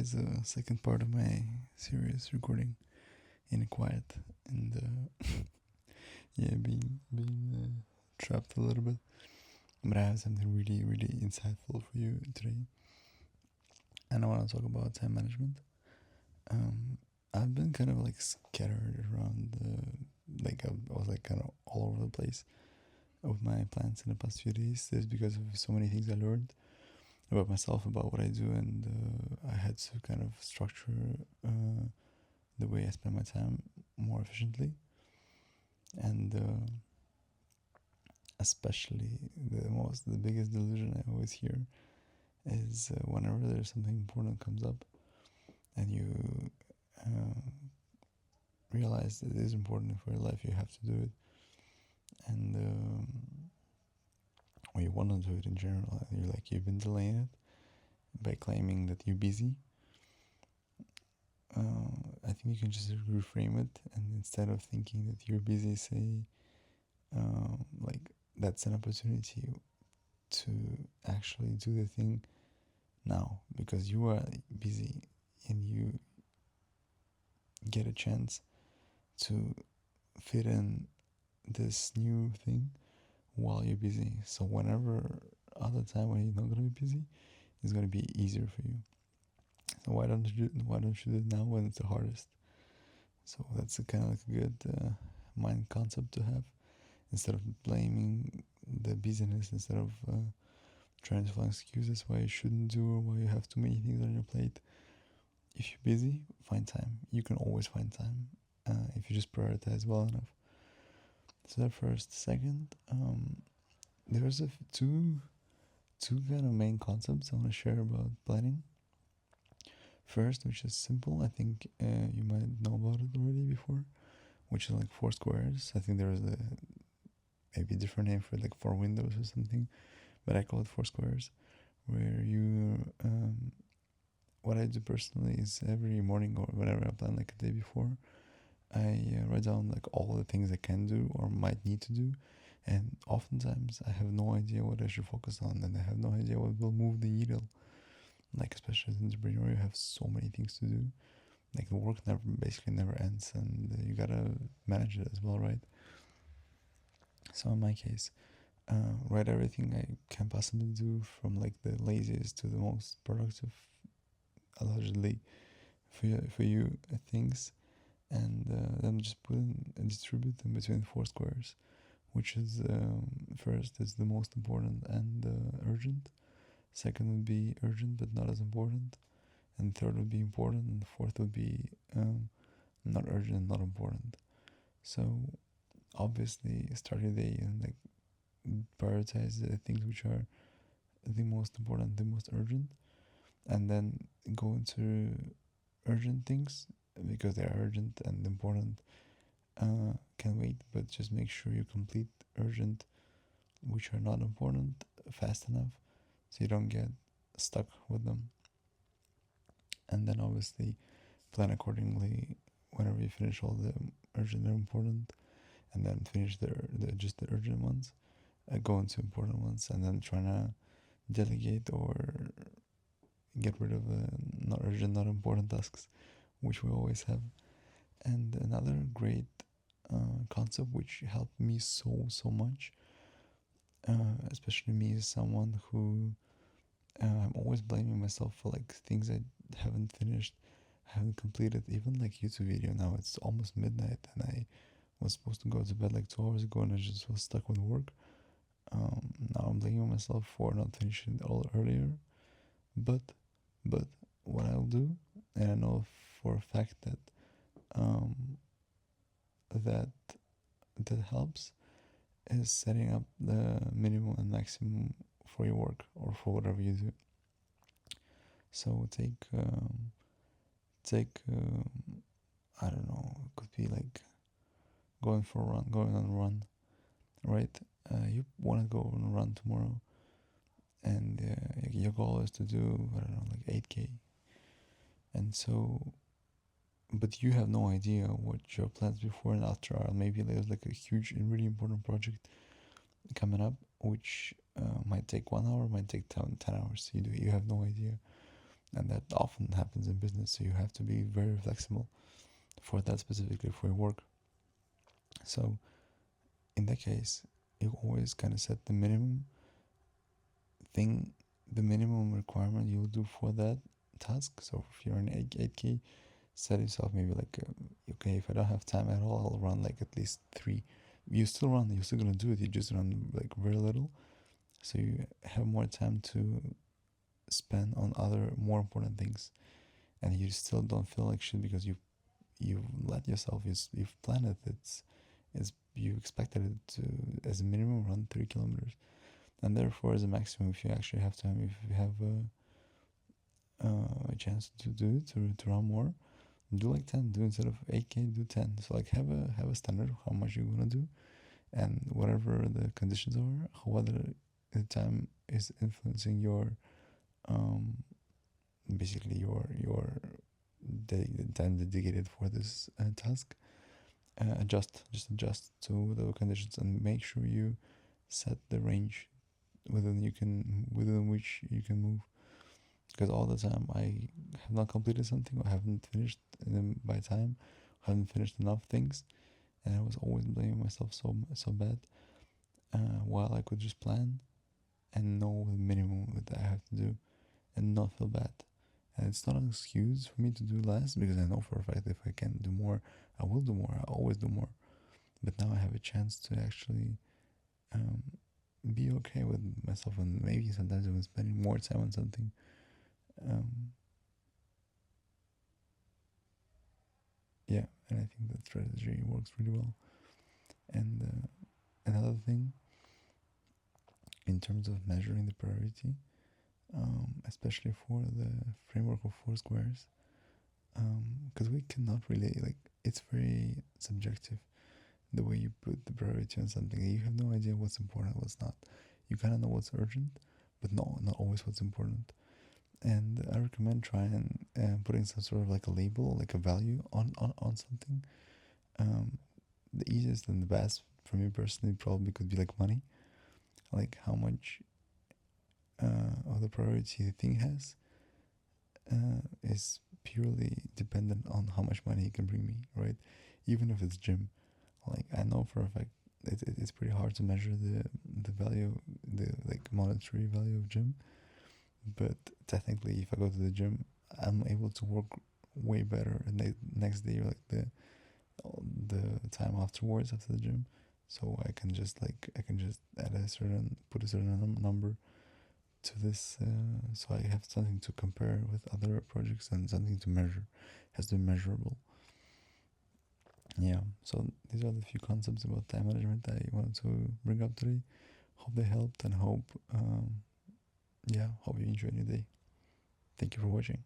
is a second part of my series recording in quiet and being trapped a little bit. But I have something really insightful for you today, and I want to talk about time management. I've been kind of like scattered around, I was like kind of all over the place with my plans in the past few days. This is because of so many things I learned about myself, about what I do, and I had to kind of structure the way I spend my time more efficiently. And especially the biggest delusion I always hear is whenever there's something important comes up and you uh, realize that it is important for your life, you have to do it. And or you want to do it in general, and you've been delaying it by claiming that you're busy. I think you can just reframe it, and instead of thinking that you're busy, say like that's an opportunity to actually do the thing now, because you are busy and you get a chance to fit in this new thing while you're busy. So whenever other time when you're not gonna be busy, it's gonna be easier for you. So why don't you do it now when it's the hardest? So that's a kind of like a good mind concept to have, instead of blaming the busyness, instead of trying to find excuses why you shouldn't do or why you have too many things on your plate. If you're busy, find time. You can always find time if you just prioritize well enough. So that first. Second, there's two kind of main concepts I want to share about planning. First, which is simple, I think you might know about it already before, which is like four squares. I think there is a maybe different name for it, like four windows or something, but I call it four squares, where you what I do personally is every morning or whenever I plan like a day before, I write down like all the things I can do or might need to do, and oftentimes I have no idea what I should focus on, and I have no idea what will move the needle. Like especially as an entrepreneur, you have so many things to do. Like the work basically never ends, and you gotta manage it as well, right? So in my case, write everything I can possibly do, from like the laziest to the most productive, allegedly for you things, and then just put in and distribute them between four squares, which is first is the most important and urgent. Second would be urgent but not as important, and third would be important, and the fourth would be not urgent and not important. So obviously start your day and like prioritize the things which are the most important, the most urgent, and then go into urgent things because they're urgent, and important can wait, but just make sure you complete urgent which are not important fast enough so you don't get stuck with them. And then obviously plan accordingly whenever you finish all the urgent and important, and then finish the just the urgent ones, go into important ones, and then trying to delegate or get rid of not urgent, not important tasks, which we always have. And another great concept which helped me so much, especially me as someone who I'm always blaming myself for like things I haven't finished, haven't completed. Even like YouTube video now, it's almost midnight, and I was supposed to go to bed like 2 hours ago, and I just was stuck with work. Now I'm blaming myself for not finishing it all earlier. But but what I'll do, and I know for a fact that um, that that helps, is setting up the minimum and maximum for your work or for whatever you do. So take I don't know, it could be like going on a run, right? You want to go on a run tomorrow, and your goal is to do, I don't know, like 8K, and so but you have no idea what your plans before and after are. Maybe there's like a huge and really important project coming up, which might take 1 hour, might take 10 hours. You have no idea. and that often happens in business. So you have to be very flexible for that, specifically for your work. So in that case, you always kind of set the minimum thing, the minimum requirement you'll do for that task. So if you're an 8K, set yourself maybe like, okay, if I don't have time at all, I'll run like at least 3. You still run, you're still gonna do it, you just run like very little. So you have more time to spend on other more important things, and you still don't feel like shit because you've let yourself, you've planned it. It's you expected it to, as a minimum, run 3 kilometers, and therefore as a maximum, if you actually have time, if you have a chance to do it, to run more, do like 10. Do, instead of 8K, do 10. So like have a standard of how much you're gonna do, and whatever the conditions are, whether the time is influencing your um basically the time dedicated for this task, just adjust to the conditions, and make sure you set the range within which you can move. Because all the time I have not completed something, or haven't finished by time, haven't finished enough things, and I was always blaming myself so bad, while I could just plan and know the minimum that I have to do and not feel bad. And it's not an excuse for me to do less, because I know for a fact if I can do more, I will do more. I always do more. But now I have a chance to actually um, be okay with myself, and maybe sometimes even spending more time on something. Um, yeah, and I think that strategy works really well. And another thing, in terms of measuring the priority, especially for the framework of four squares, because we cannot really, like, it's very subjective the way you put the priority on something. You have no idea what's important, what's not. You kind of know what's urgent, but no, not always what's important. And I recommend trying putting some sort of like a label, like a value on something. Um, the easiest and the best for me personally probably could be like money, like how much of the priority the thing has is purely dependent on how much money it can bring me, right? Even if it's gym, like I know for a fact it's pretty hard to measure the value, the like monetary value of gym, but technically if I go to the gym, I'm able to work way better and the next day, like the time afterwards, after the gym. So I can just put a certain number to this, so I have something to compare with other projects and something to measure. It has to be measurable. Yeah, so these are the few concepts about time management I wanted to bring up today. Hope they helped, and hope you enjoy your day. Thank you for watching.